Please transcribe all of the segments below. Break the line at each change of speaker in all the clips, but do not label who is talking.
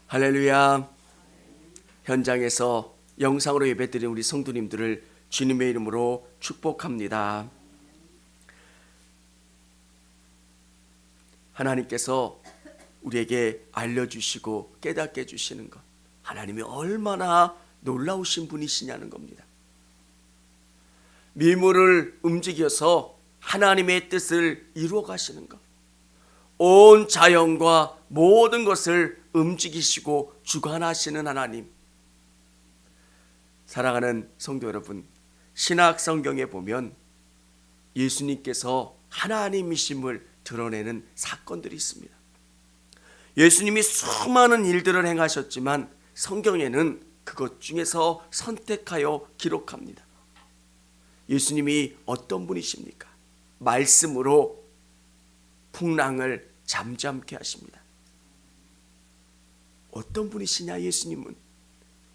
할렐루야. 현장에서 영상으로 예배드린 우리 성도님들을 주님의 이름으로 축복합니다. 하나님께서 우리에게 알려주시고 깨닫게 해주시는 것, 하나님이 얼마나 놀라우신 분이시냐는 겁니다. 미물을 움직여서 하나님의 뜻을 이루어 가시는 것, 온 자연과 모든 것을 움직이시고 주관하시는 하나님. 사랑하는 성도 여러분, 신약 성경에 보면 예수님께서 하나님이심을 드러내는 사건들이 있습니다. 예수님이 수많은 일들을 행하셨지만 성경에는 그것 중에서 선택하여 기록합니다. 예수님이 어떤 분이십니까? 말씀으로 풍랑을 잠잠케 하십니다. 어떤 분이시냐? 예수님은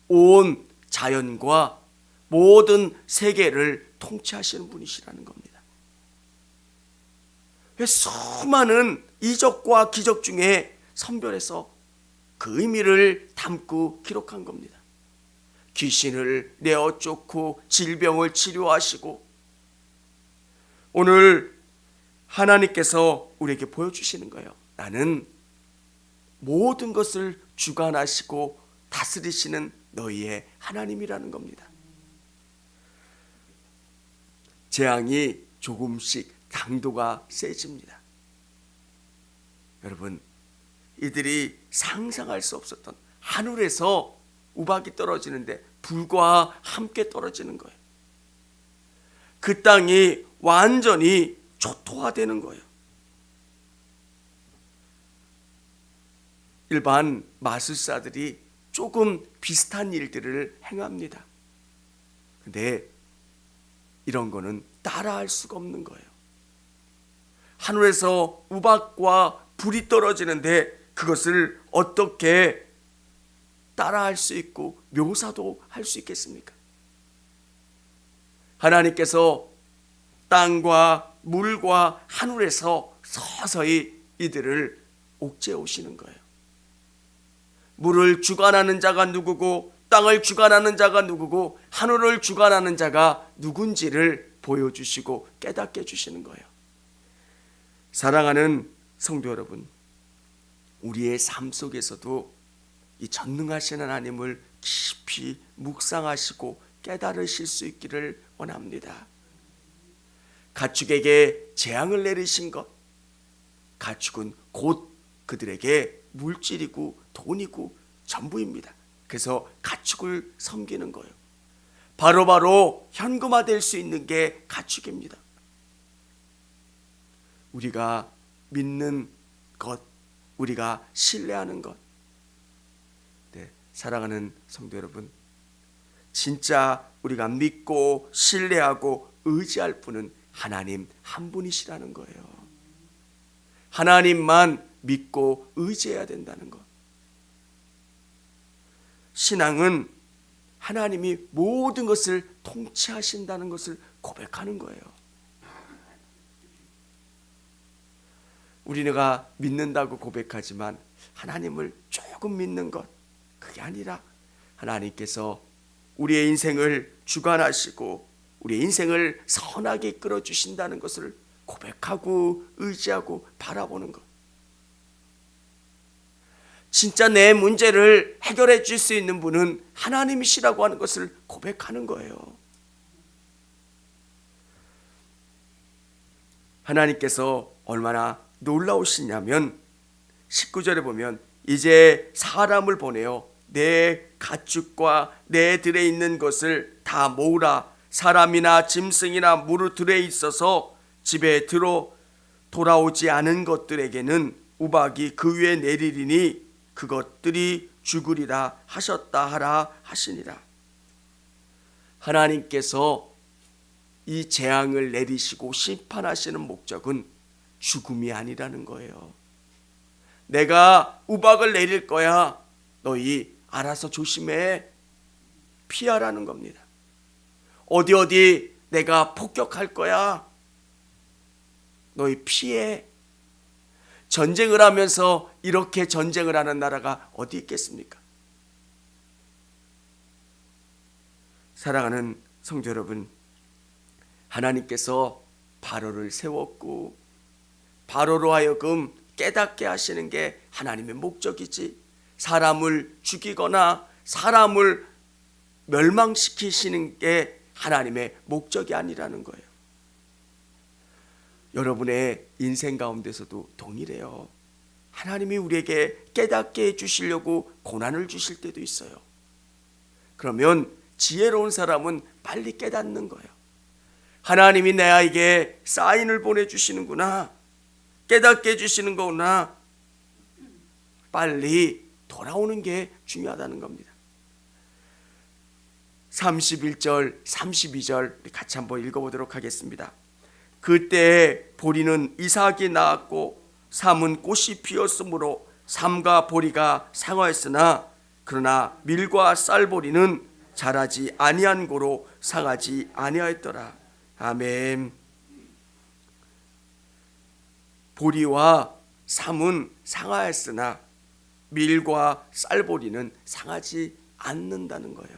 온 자연과 모든 세계를 통치하시는 분이시라는 겁니다. 왜 수많은 이적과 기적 중에 선별해서 그 의미를 담고 기록한 겁니다. 귀신을 내어 쫓고 질병을 치료하시고, 오늘 하나님께서 우리에게 보여주시는 거예요. 나는 모든 것을 주관하시고 다스리시는 너희의 하나님이라는 겁니다. 재앙이 조금씩 강도가 세집니다. 여러분, 이들이 상상할 수 없었던 하늘에서 우박이 떨어지는데 불과 함께 떨어지는 거예요. 그 땅이 완전히 초토화되는 거예요. 일반 마술사들이 조금 비슷한 일들을 행합니다. 근데 이런 거는 따라할 수가 없는 거예요. 하늘에서 우박과 불이 떨어지는데 그것을 어떻게 따라할 수 있고 묘사도 할 수 있겠습니까? 하나님께서 땅과 물과 하늘에서 서서히 이들을 옥죄어 오시는 거예요. 물을 주관하는 자가 누구고 땅을 주관하는 자가 누구고 하늘을 주관하는 자가 누군지를 보여주시고 깨닫게 해주시는 거예요. 사랑하는 성도 여러분, 우리의 삶 속에서도 이 전능하신 하나님을 깊이 묵상하시고 깨달으실 수 있기를 원합니다. 가축에게 재앙을 내리신 것, 가축은 곧 그들에게 물질이고 돈이고 전부입니다. 그래서 가축을 섬기는 거예요. 바로바로 현금화될 수 있는 게 가축입니다. 우리가 믿는 것, 우리가 신뢰하는 것. 네, 사랑하는 성도 여러분, 진짜 우리가 믿고 신뢰하고 의지할 분은 하나님 한 분이시라는 거예요. 하나님만 믿고 의지해야 된다는 것. 신앙은 하나님이 모든 것을 통치하신다는 것을 고백하는 거예요. 우리가 믿는다고 고백하지만 하나님을 조금 믿는 것, 그게 아니라 하나님께서 우리의 인생을 주관하시고 우리의 인생을 선하게 이끌어 주신다는 것을 고백하고 의지하고 바라보는 것. 진짜 내 문제를 해결해 줄 수 있는 분은 하나님이시라고 하는 것을 고백하는 거예요. 하나님께서 얼마나 놀라우시냐면 19절에 보면 이제 사람을 보내어 내 가축과 내 들에 있는 것을 다 모으라. 사람이나 짐승이나 무릇들에 있어서 집에 돌아오지 않은 것들에게는 우박이 그 위에 내리리니 그것들이 죽으리라 하셨다 하라 하시니라. 하나님께서 이 재앙을 내리시고 심판하시는 목적은 죽음이 아니라는 거예요. 내가 우박을 내릴 거야. 너희 알아서 조심해. 피하라는 겁니다. 어디 내가 폭격할 거야. 너희 피해. 전쟁을 하면서 이렇게 전쟁을 하는 나라가 어디 있겠습니까? 사랑하는 성도 여러분, 하나님께서 바로를 세웠고 바로로 하여금 깨닫게 하시는 게 하나님의 목적이지, 사람을 죽이거나 사람을 멸망시키시는 게 하나님의 목적이 아니라는 거예요. 여러분의 인생 가운데서도 동일해요. 하나님이 우리에게 깨닫게 해주시려고 고난을 주실 때도 있어요. 그러면 지혜로운 사람은 빨리 깨닫는 거예요. 하나님이 내게 사인을 보내주시는구나, 깨닫게 해주시는 거구나, 빨리 돌아오는 게 중요하다는 겁니다. 31절 32절 같이 한번 읽어보도록 하겠습니다. 그때 보리는 이삭이 낳았고 삼은 꽃이 피었으므로 삼과 보리가 상하였으나 그러나 밀과 쌀보리는 자라지 아니한 고로 상하지 아니하였더라. 아멘. 보리와 삼은 상하였으나 밀과 쌀보리는 상하지 않는다는 거예요.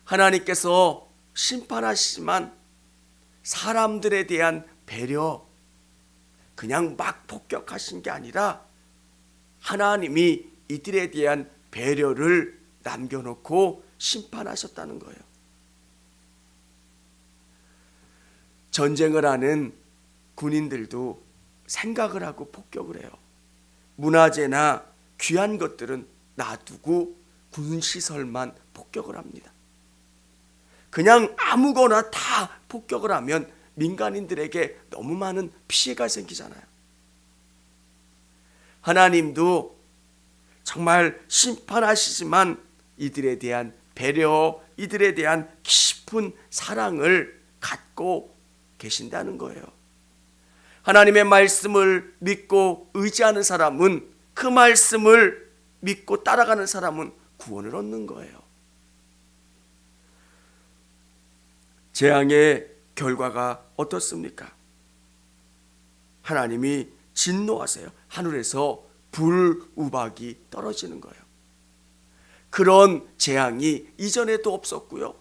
하나님께서 심판하시지만 사람들에 대한 배려, 그냥 막 폭격하신 게 아니라 하나님이 이들에 대한 배려를 남겨놓고 심판하셨다는 거예요. 전쟁을 하는 군인들도 생각을 하고 폭격을 해요. 문화재나 귀한 것들은 놔두고 군시설만 폭격을 합니다. 그냥 아무거나 다 폭격을 하면 민간인들에게 너무 많은 피해가 생기잖아요. 하나님도 정말 심판하시지만 이들에 대한 배려, 이들에 대한 깊은 사랑을 갖고 계신다는 거예요. 하나님의 말씀을 믿고 의지하는 사람은, 그 말씀을 믿고 따라가는 사람은 구원을 얻는 거예요. 재앙의 결과가 어떻습니까? 하나님이 진노하세요. 하늘에서 불우박이 떨어지는 거예요. 그런 재앙이 이전에도 없었고요.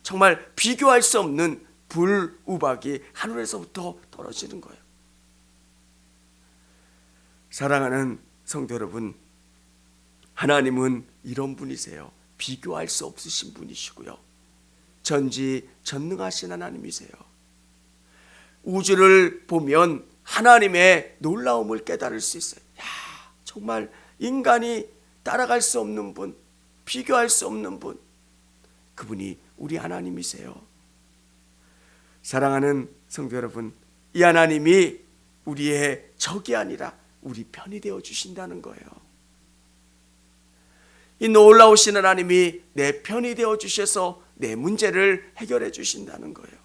정말 비교할 수 없는 불우박이 하늘에서부터 떨어지는 거예요. 사랑하는 성도 여러분, 하나님은 이런 분이세요. 비교할 수 없으신 분이시고요. 전지전능하신 하나님이세요. 우주를 보면 하나님의 놀라움을 깨달을 수 있어요. 야, 정말 인간이 따라갈 수 없는 분, 비교할 수 없는 분, 그분이 우리 하나님이세요. 사랑하는 성도 여러분, 이 하나님이 우리의 적이 아니라 우리 편이 되어 주신다는 거예요. 이 놀라우신 하나님이 내 편이 되어 주셔서 내 문제를 해결해 주신다는 거예요.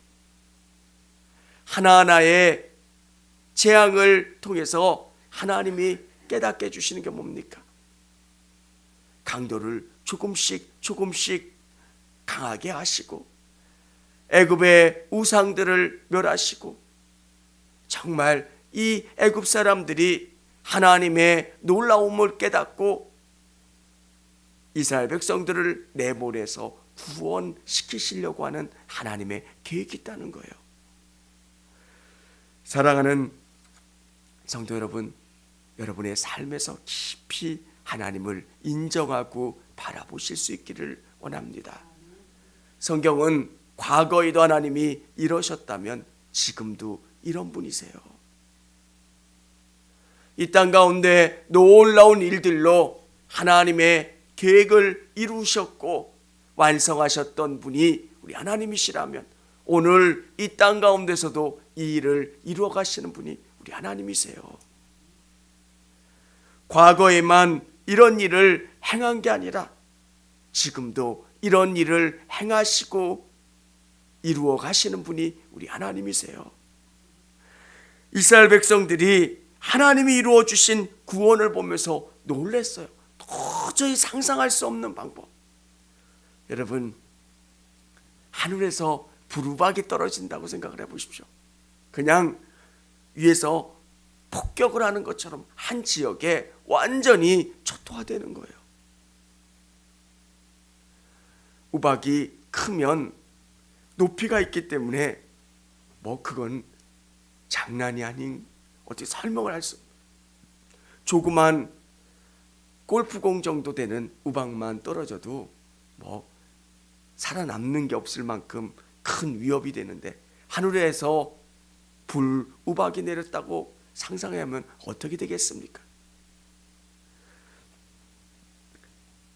하나하나의 재앙을 통해서 하나님이 깨닫게 해주시는 게 뭡니까? 강도를 조금씩 강하게 하시고 애굽의 우상들을 멸하시고, 정말 이 애굽 사람들이 하나님의 놀라움을 깨닫고 이스라엘 백성들을 내보내서 구원시키시려고 하는 하나님의 계획이 있다는 거예요. 사랑하는 성도 여러분, 여러분의 삶에서 깊이 하나님을 인정하고 바라보실 수 있기를 원합니다. 성경은 과거에도 하나님이 이러셨다면 지금도 이런 분이세요. 이 땅 가운데 놀라운 일들로 하나님의 계획을 이루셨고 완성하셨던 분이 우리 하나님이시라면 오늘 이 땅 가운데서도 이 일을 이루어 가시는 분이 우리 하나님이세요. 과거에만 이런 일을 행한 게 아니라 지금도 이런 일을 행하시고 이루어 가시는 분이 우리 하나님이세요. 이스라엘 백성들이 하나님이 이루어 주신 구원을 보면서 놀랐어요. 도저히 상상할 수 없는 방법. 여러분, 하늘에서 불우박이 떨어진다고 생각을 해보십시오. 그냥 위에서 폭격을 하는 것처럼 한 지역에 완전히 초토화되는 거예요. 우박이 크면 높이가 있기 때문에 그건 장난이 아닌, 어떻게 설명을 할 수 없어요. 조그만 골프공 정도 되는 우박만 떨어져도 살아남는 게 없을 만큼 큰 위협이 되는데, 하늘에서 우박이 내렸다고 상상하면 어떻게 되겠습니까?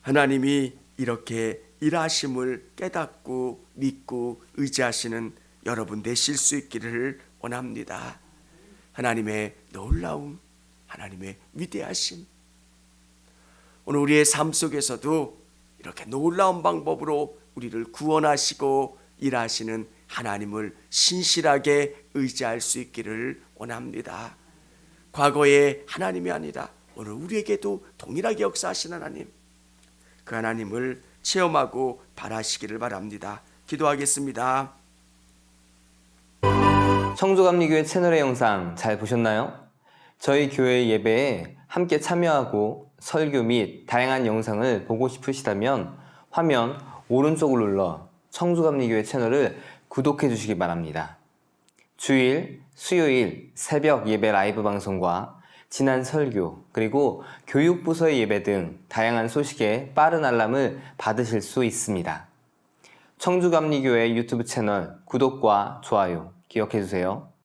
하나님이 이렇게 일하심을 깨닫고 믿고 의지하시는 여러분 되실 수 있기를 원합니다. 하나님의 놀라움, 하나님의 위대하심, 오늘 우리의 삶 속에서도 이렇게 놀라운 방법으로 우리를 구원하시고 일하시는 하나님을 신실하게 의지할 수 있기를 원합니다. 과거의 하나님이 아니라 오늘 우리에게도 동일하게 역사하시는 하나님, 그 하나님을 체험하고 바라시기를 바랍니다. 기도하겠습니다.
청주감리교회 채널의 영상 잘 보셨나요? 저희 교회 예배에 함께 참여하고 설교 및 다양한 영상을 보고 싶으시다면 화면 오른쪽을 눌러 청주감리교회 채널을 구독해 주시기 바랍니다. 주일, 수요일 새벽 예배 라이브 방송과 지난 설교, 그리고 교육부서의 예배 등 다양한 소식에 빠른 알람을 받으실 수 있습니다. 청주감리교회 유튜브 채널 구독과 좋아요 기억해 주세요.